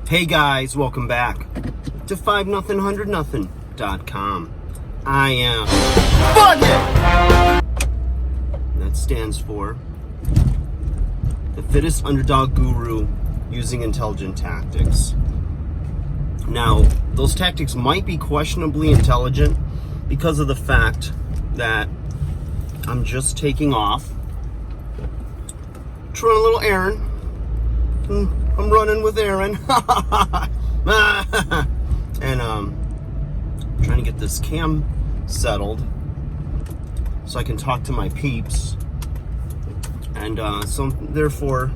Hey guys, welcome back to 5nothinghundrednothin.com. I am Bucket! That stands for the fittest underdog guru using intelligent tactics. Now, those tactics might be questionably intelligent because of the fact that I'm just taking off to run a little errand. I'm running with Aaron. And trying to get this cam settled so I can talk to my peeps. And so therefore,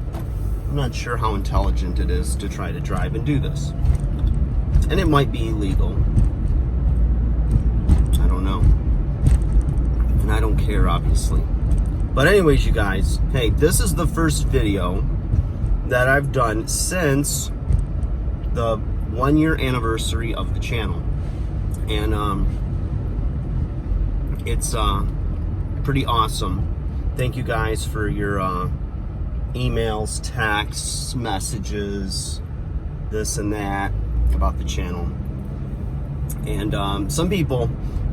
I'm not sure how intelligent it is to try to drive and do this. And it might be illegal. I don't know. And I don't care, obviously. But anyways, you guys, hey, this is the first video that I've done since the 1-year anniversary of the channel. And it's pretty awesome. Thank you guys for your emails, texts, messages, this and that about the channel. And some people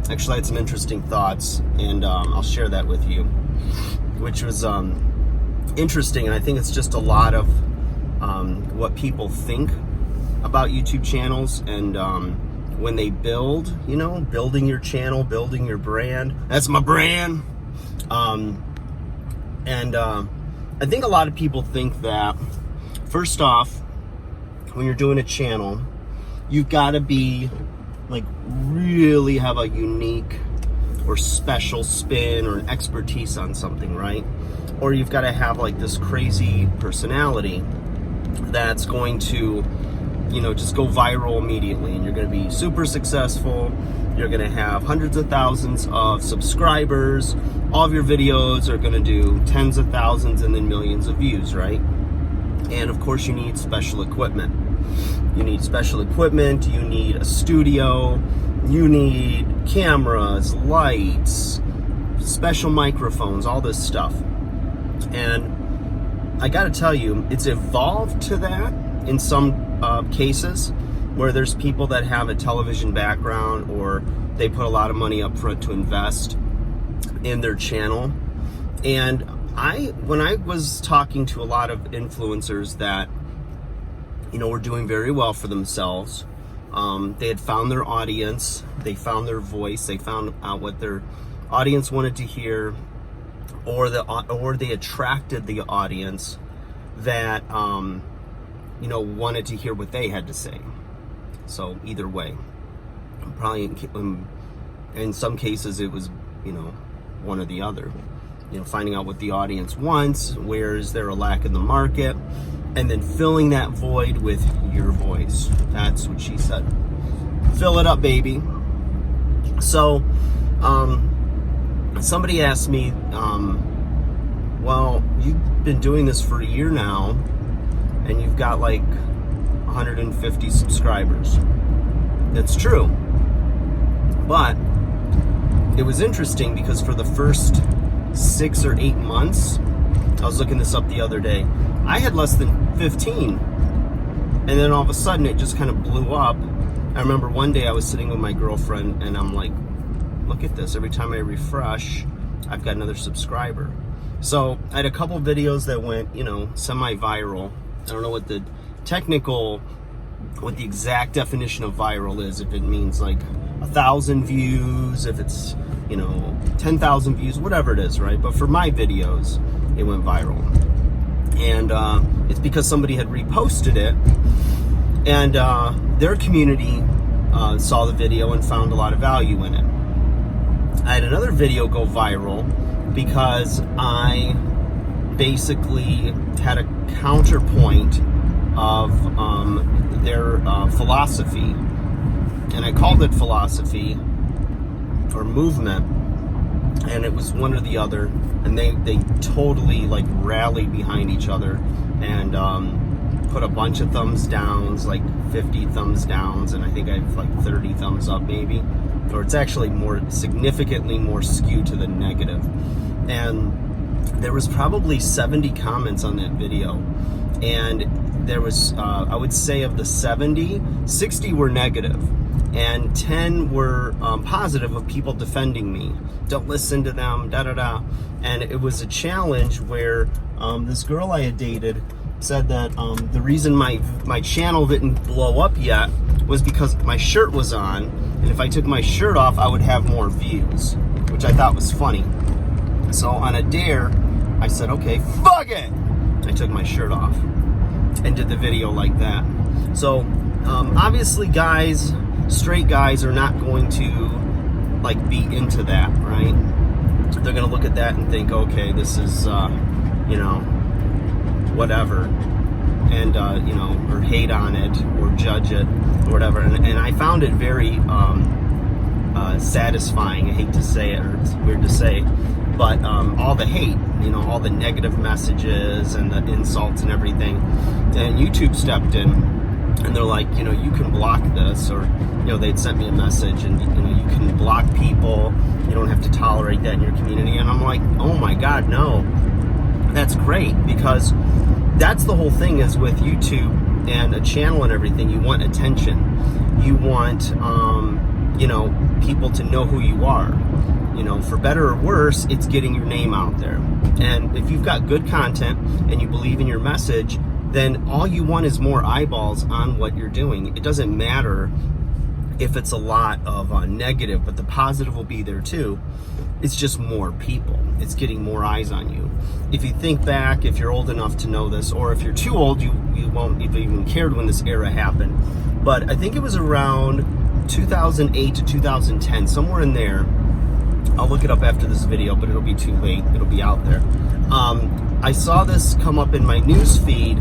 actually had some interesting thoughts, and I'll share that with you, which was interesting. And I think it's just a lot of what people think about YouTube channels, and when they build, building your channel, building your brand. That's my brand. And I think a lot of people think that, first off, when you're doing a channel, you've got to be like really have a unique or special spin or an expertise on something, right? Or you've got to have like this crazy personality that's going to, just go viral immediately, and you're going to be super successful. You're going to have hundreds of thousands of subscribers. All of your videos are going to do tens of thousands and then millions of views, right? And of course, you need special equipment. You need special equipment. You need a studio. You need cameras, lights, special microphones, all this stuff. And I got to tell you, it's evolved to that in some cases where there's people that have a television background, or they put a lot of money up front to invest in their channel. And when I was talking to a lot of influencers that, were doing very well for themselves, they had found their audience, they found their voice, they found out what their audience wanted to hear, or they attracted the audience that wanted to hear what they had to say. So either way, probably in some cases it was one or the other. Finding out what the audience wants, where is there a lack in the market, and then filling that void with your voice. That's what she said. Fill it up, baby. So somebody asked me, well, you've been doing this for a year now, and you've got like 150 subscribers. That's true. But it was interesting because for the first 6 or 8 months, I was looking this up the other day, I had less than 15. And then all of a sudden it just kind of blew up. I remember one day I was sitting with my girlfriend and I'm like, look at this. Every time I refresh, I've got another subscriber. So I had a couple videos that went, semi-viral. I don't know what the exact definition of viral is, if it means like 1,000 views, if it's 10,000 views, whatever it is, right? But for my videos, it went viral. And it's because somebody had reposted it, and their community saw the video and found a lot of value in it. I had another video go viral because I basically had a counterpoint of their philosophy, and I called it philosophy or movement, and it was one or the other, and they totally like rallied behind each other and put a bunch of thumbs downs, like 50 thumbs downs, and I think I have like 30 thumbs up maybe, or it's actually significantly more skewed to the negative. And there was probably 70 comments on that video, and there was, I would say of the 70, 60 were negative, and 10 were positive of people defending me. Don't listen to them, da-da-da. And it was a challenge where this girl I had dated said that the reason my channel didn't blow up yet was because my shirt was on, and if I took my shirt off, I would have more views, which I thought was funny. So on a dare, I said, okay, fuck it! I took my shirt off and did the video like that. So obviously guys, straight guys are not going to like be into that, right? They're gonna look at that and think, okay, this is you know, whatever, and you know, or hate on it or judge it or whatever. And I found it very satisfying. I hate to say it, or it's weird to say, but all the hate, you know, all the negative messages and the insults and everything, and YouTube stepped in and they're like, you know, you can block this, or you know, they'd sent me a message and you know, you can block people, you don't have to tolerate that in your community. And I'm like, oh my god, no, that's great, because that's the whole thing is with YouTube and a channel and everything, you want attention, you want you know, people to know who you are. You know, for better or worse, it's getting your name out there. And if you've got good content and you believe in your message, then all you want is more eyeballs on what you're doing. It doesn't matter if it's a lot of negative, but the positive will be there too. It's just more people. It's getting more eyes on you. If you think back, if you're old enough to know this, or if you're too old, you won't even cared when this era happened. But I think it was around 2008 to 2010, somewhere in there. I'll look it up after this video, but it'll be too late. It'll be out there. I saw this come up in my news feed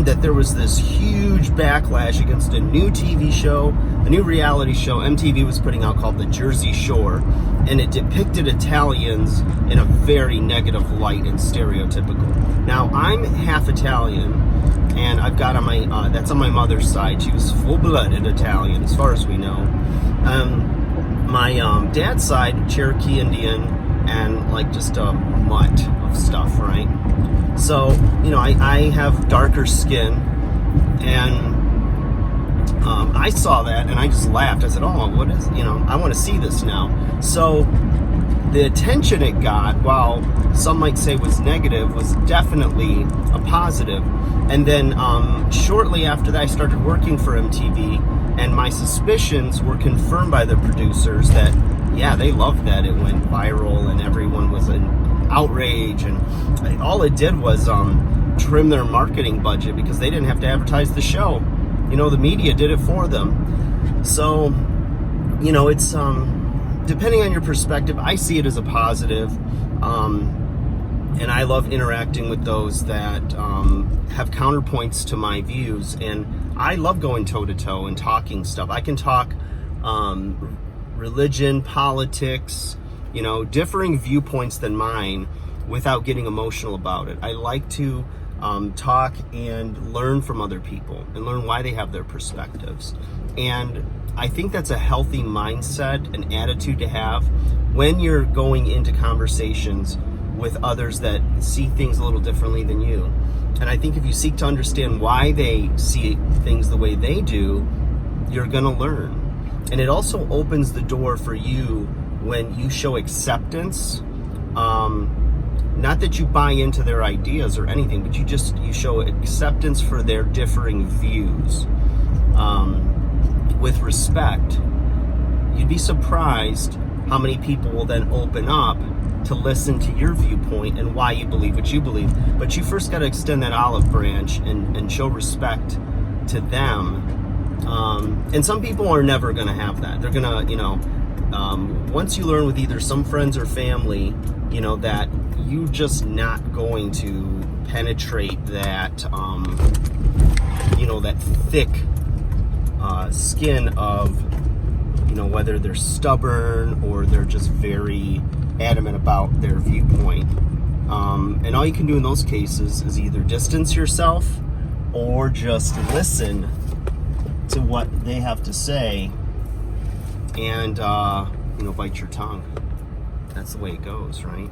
that there was this huge backlash against a new TV show, a new reality show MTV was putting out called The Jersey Shore, and it depicted Italians in a very negative light and stereotypical. Now, I'm half Italian, and I've got on my, that's on my mother's side. She was full-blooded Italian, as far as we know. My dad's side, Cherokee Indian, and like just a mutt of stuff, right? So, you know, I have darker skin, and I saw that and I just laughed. I said, oh, what is, you know, I want to see this now. So the attention it got, while some might say was negative, was definitely a positive. And then shortly after that, I started working for MTV, and my suspicions were confirmed by the producers that, yeah, they loved that. It went viral and everyone was in outrage, and all it did was trim their marketing budget because they didn't have to advertise the show. You know, the media did it for them. So, you know, it's depending on your perspective, I see it as a positive. And I love interacting with those that have counterpoints to my views, and I love going toe-to-toe and talking stuff. I can talk religion, politics, you know, differing viewpoints than mine without getting emotional about it. I like to talk and learn from other people and learn why they have their perspectives. And I think that's a healthy mindset and attitude to have when you're going into conversations with others that see things a little differently than you. And I think if you seek to understand why they see things the way they do, you're gonna learn. And it also opens the door for you when you show acceptance. Not that you buy into their ideas or anything, but you show acceptance for their differing views. With respect, you'd be surprised how many people will then open up to listen to your viewpoint and why you believe what you believe. But you first got to extend that olive branch and show respect to them. And some people are never going to have that. They're going to, you know, once you learn with either some friends or family, you know, that you're just not going to penetrate that, you know, that thick skin of, you know, whether they're stubborn or they're just very adamant about their viewpoint. And all you can do in those cases is either distance yourself or just listen to what they have to say and, you know, bite your tongue. That's the way it goes, right?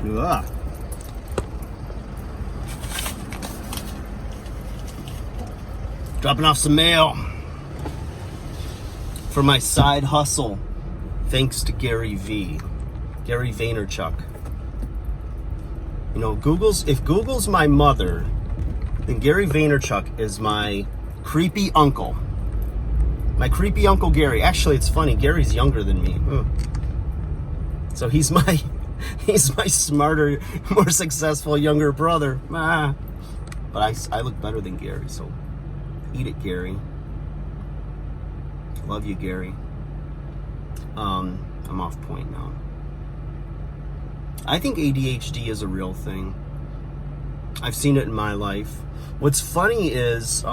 Ugh. Dropping off some mail for my side hustle, thanks to Gary Vaynerchuk. You know, if Google's my mother, then Gary Vaynerchuk is my creepy uncle. My creepy Uncle Gary. Actually, it's funny, Gary's younger than me. So he's my smarter, more successful younger brother. But I look better than Gary, so eat it, Gary. Love you, Gary. I'm off point now. I think ADHD is a real thing. I've seen it in my life. What's funny is,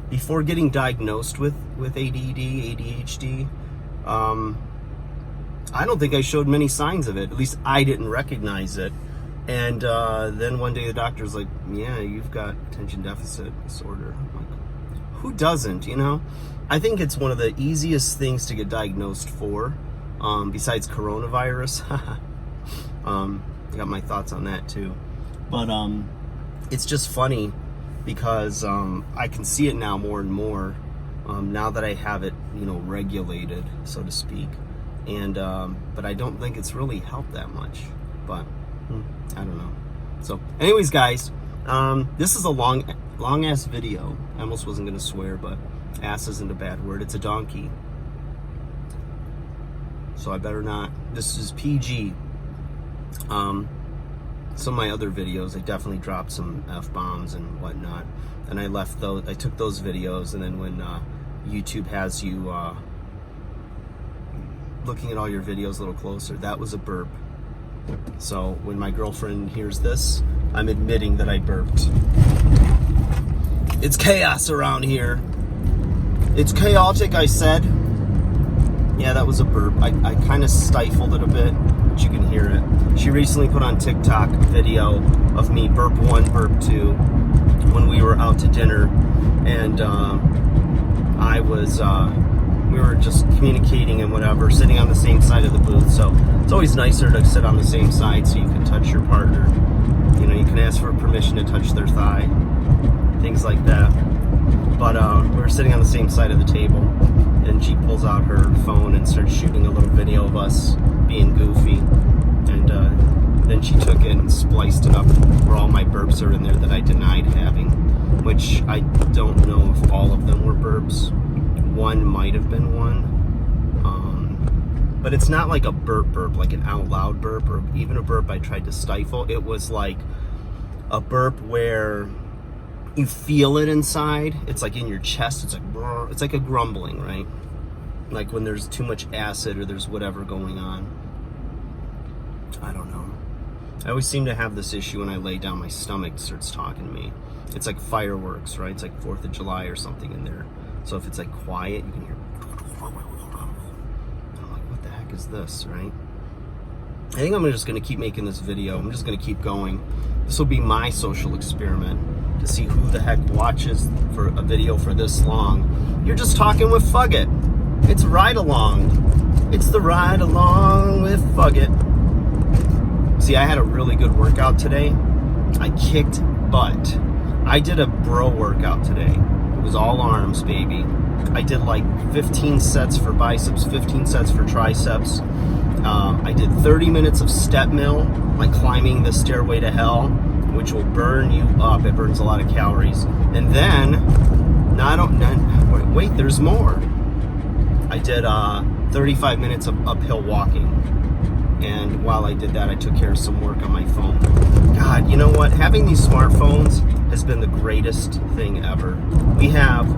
before getting diagnosed with ADHD, I don't think I showed many signs of it. At least I didn't recognize it. And then one day the doctor's like, yeah, you've got attention deficit disorder. I'm like, who doesn't, you know? I think it's one of the easiest things to get diagnosed for, besides coronavirus. I got my thoughts on that too. But it's just funny because I can see it now more and more, now that I have it, you know, regulated, so to speak. And but I don't think it's really helped that much. But I don't know. So anyways, guys, this is a long ass video. I almost wasn't gonna swear, but ass isn't a bad word. It's a donkey, so I better not. This is PG. Some of my other videos, I definitely dropped some F-bombs and whatnot, and I left those. I took those videos, and then when YouTube has you looking at all your videos a little closer, that was a burp. So when my girlfriend hears this, I'm admitting that I burped. It's chaos around here. It's chaotic, I said. Yeah, that was a burp. I kind of stifled it a bit, but you can hear it. She recently put on TikTok a video of me burp 1, burp 2 when we were out to dinner, and we were just communicating and whatever, sitting on the same side of the booth. So it's always nicer to sit on the same side so you can touch your partner. You know, you can ask for permission to touch their thigh, things like that. But we were sitting on the same side of the table, and she pulls out her phone and starts shooting a little video of us being goofy. And then she took it and spliced it up where all my burps are in there that I denied having, which I don't know if all of them were burps. One might have been one. But it's not like a burp, like an out loud burp, or even a burp I tried to stifle. It was like a burp where you feel it inside. It's like in your chest. It's like brr. It's like a grumbling, right? Like when there's too much acid or there's whatever going on. I don't know. I always seem to have this issue when I lay down. My stomach starts talking to me. It's like fireworks, right? It's like 4th of July or something in there. So if it's like quiet, you can hear. I'm like, what the heck is this, right? I think I'm just going to keep making this video. I'm just going to keep going. This will be my social experiment to see who the heck watches for a video for this long. You're just talking with Fugget. It's ride along. It's the ride along with Fugget. See, I had a really good workout today. I kicked butt. I did a bro workout today. It was all arms, baby. I did like 15 sets for biceps, 15 sets for triceps. I did 30 minutes of step mill, like climbing the stairway to hell, which will burn you up. It burns a lot of calories. And then, wait, there's more. I did 35 minutes of uphill walking. And while I did that, I took care of some work on my phone. God, you know what? Having these smartphones has been the greatest thing ever. We have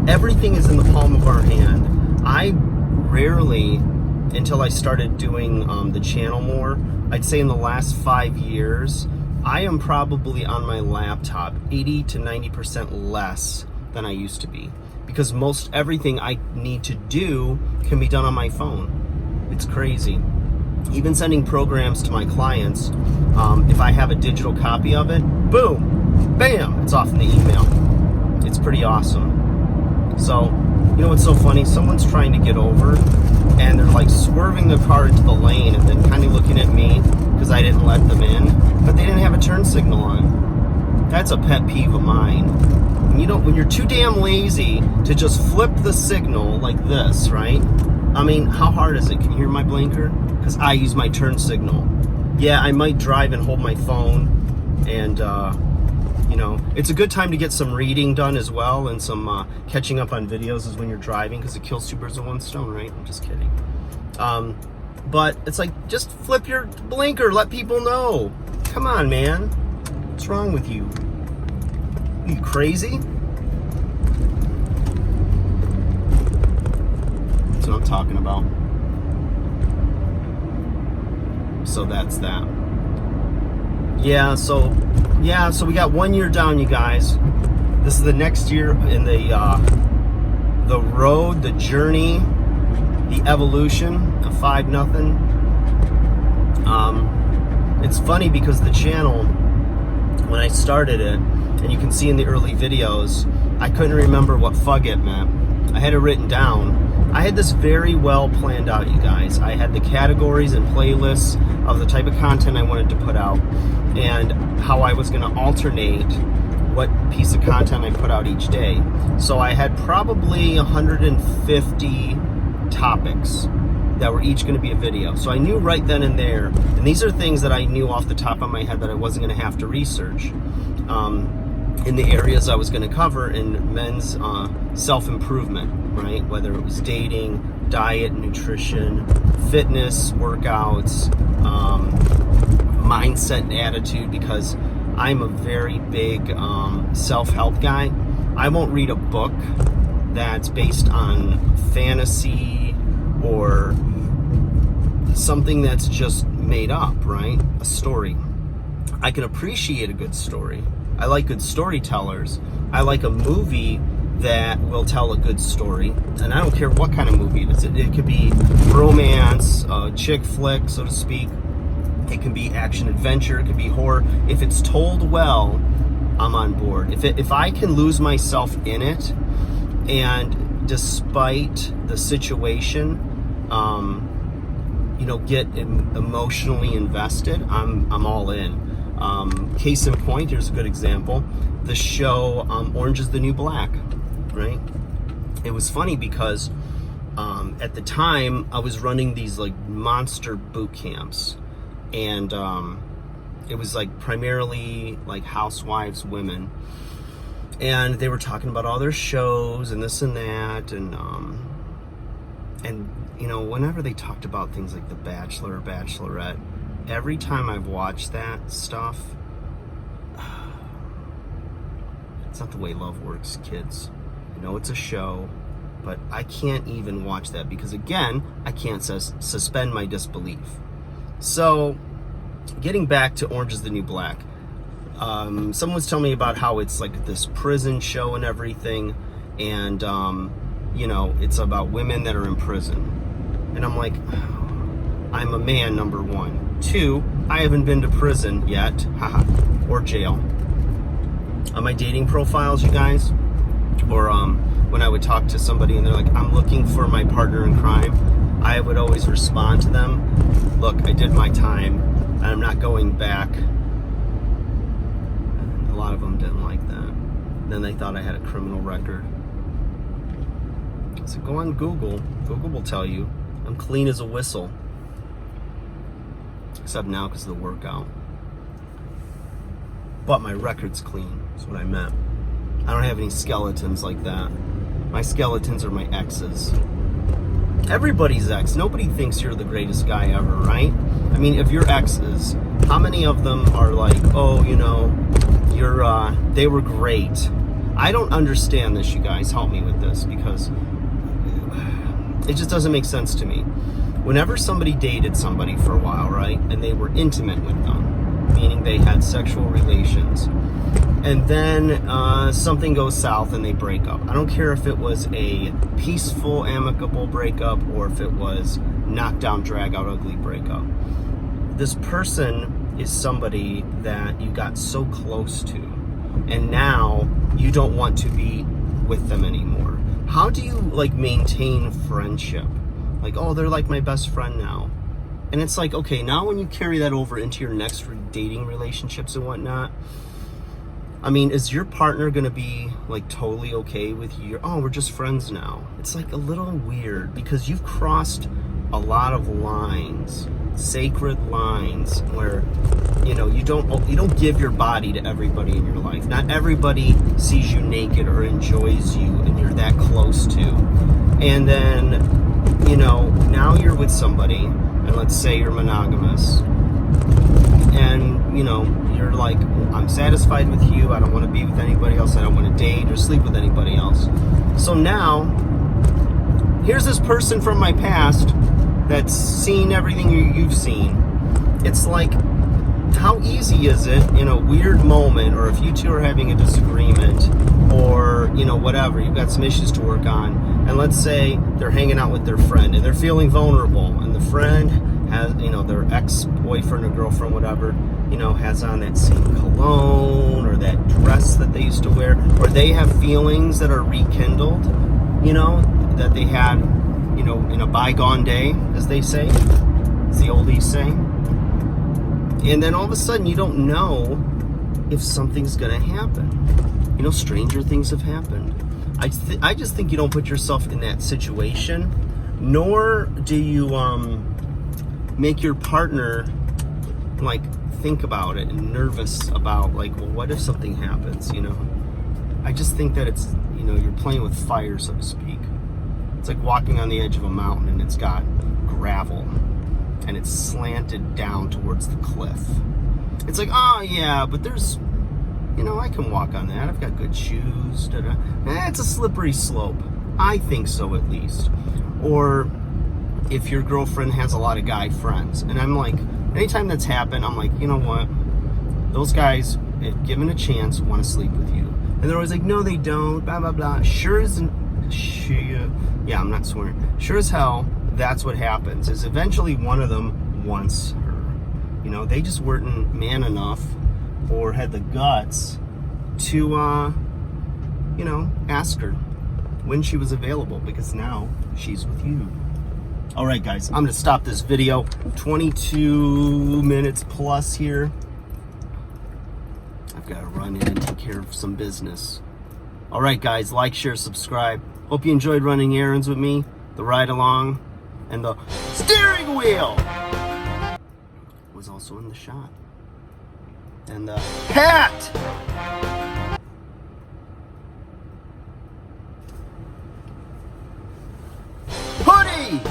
everything is in the palm of our hand. I rarely, until I started doing the channel more, I'd say in the last 5 years, I am probably on my laptop 80 to 90% less than I used to be. Because most everything I need to do can be done on my phone. It's crazy. Even sending programs to my clients, if I have a digital copy of it, boom, bam, it's off in the email. It's pretty awesome. So, you know what's so funny? Someone's trying to get over, and they're like swerving the car into the lane and then kind of looking at me because I didn't let them in, but they didn't have a turn signal on. That's a pet peeve of mine. when you're too damn lazy to just flip the signal like this, right? I mean, how hard is it? Can you hear my blinker? Because I use my turn signal. Yeah, I might drive and hold my phone, and you know, it's a good time to get some reading done as well, and some catching up on videos is when you're driving, because it kills two birds with one stone, right? I'm just kidding. But it's like, just flip your blinker, let people know. Come on, man. What's wrong with you? Are you crazy? That's what I'm talking about. So that's that. Yeah, so we got 1 year down, you guys. This is the next year in the road, the journey, the evolution of 5-0. It's funny because the channel, when I started it, and you can see in the early videos, I couldn't remember what "fug it" meant. I had it written down. I had this very well planned out, you guys. I had the categories and playlists of the type of content I wanted to put out, and how I was going to alternate what piece of content I put out each day. So I had probably 150 topics that were each going to be a video. So I knew right then and there, and these are things that I knew off the top of my head that I wasn't going to have to research, in the areas I was going to cover in men's self-improvement, right? Whether it was dating, diet, nutrition, fitness, workouts, mindset and attitude, because I'm a very big self-help guy. I won't read a book that's based on fantasy or something that's just made up, right? A story. I can appreciate a good story. I like good storytellers. I like a movie that will tell a good story, and I don't care what kind of movie it is. It could be romance, chick flick, so to speak. It can be action adventure. It could be horror. If it's told well, I'm on board. If I can lose myself in it, and despite the situation, get emotionally invested, I'm all in. Case in point, here's a good example. The show Orange is the New Black, right? It was funny because at the time I was running these like monster boot camps, and it was like primarily like housewives, women, and they were talking about all their shows and this and that, and whenever they talked about things like The Bachelor or Bachelorette, every time I've watched that stuff, it's not the way love works, kids. I know it's a show, but I can't even watch that because, again, I can't suspend my disbelief. So, getting back to Orange is the New Black, someone was telling me about how it's like this prison show and everything, and, it's about women that are in prison. And I'm like, I'm a man, number one. 2, I haven't been to prison yet, haha, or jail. On my dating profiles, you guys, or when I would talk to somebody and they're like, I'm looking for my partner in crime, I would always respond to them, look, I did my time, and I'm not going back. And a lot of them didn't like that. Then they thought I had a criminal record. So go on Google. Google will tell you I'm clean as a whistle. Except now because of the workout. But my record's clean, that's what I meant. I don't have any skeletons like that. My skeletons are my exes. Everybody's ex. Nobody thinks you're the greatest guy ever, right? I mean, if your exes, how many of them are like, oh, they were great. I don't understand this, you guys. Help me with this, because it just doesn't make sense to me. Whenever somebody dated somebody for a while, right, and they were intimate with them, meaning they had sexual relations, and then something goes south and they break up. I don't care if it was a peaceful, amicable breakup or if it was knockdown, drag out, ugly breakup. This person is somebody that you got so close to, and now you don't want to be with them anymore. How do you maintain friendship? Like, oh, they're like my best friend now. And it's like, okay, now when you carry that over into your next dating relationships and whatnot, I mean, is your partner gonna be like totally okay with you? Oh, we're just friends now. It's like a little weird because you've crossed a lot of lines, sacred lines, where you know you don't give your body to everybody in your life. Not everybody sees you naked or enjoys you, and you're that close to. And then, you know, now you're with somebody, and let's say you're monogamous, and you know you're like, I'm satisfied with you, I don't want to be with anybody else, I don't want to date or sleep with anybody else. So now here's this person from my past that's seen everything you've seen. It's like, how easy is it in a weird moment, or if you two are having a disagreement, or you know, whatever, you've got some issues to work on, and let's say they're hanging out with their friend and they're feeling vulnerable, and the friend has, you know, their ex-boyfriend or girlfriend, whatever, you know, has on that same cologne or that dress that they used to wear, or they have feelings that are rekindled, you know, that they had, you know, in a bygone day, as they say, as the oldies say. And then all of a sudden you don't know if something's gonna happen. You know, stranger things have happened. I just think you don't put yourself in that situation, nor do you make your partner like think about it and nervous about like, well, what if something happens, you know? I just think that it's, you know, you're playing with fire, so to speak. It's like walking on the edge of a mountain and it's got gravel and it's slanted down towards the cliff. It's like, oh yeah, but there's, you know, I can walk on that. I've got good shoes. It's a slippery slope. I think so, at least. Or if your girlfriend has a lot of guy friends, and I'm like, anytime that's happened, I'm like, you know what? Those guys, if given a chance, want to sleep with you. And they're always like, no, they don't, blah, blah, blah. Sure I'm not swearing. Sure as hell, that's what happens, is eventually one of them wants her. You know, they just weren't man enough or had the guts to, you know, ask her when she was available, because now she's with you. All right, guys, I'm gonna stop this video. 22 minutes plus here. I've got to run in and take care of some business. All right, guys, like, share, subscribe. Hope you enjoyed running errands with me, the ride along, and the steering wheel was also in the shot. And the hat! Hoodie!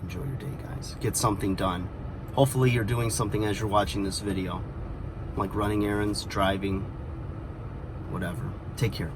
Enjoy your day, guys. Get something done. Hopefully you're doing something as you're watching this video, like running errands, driving, whatever. Take care.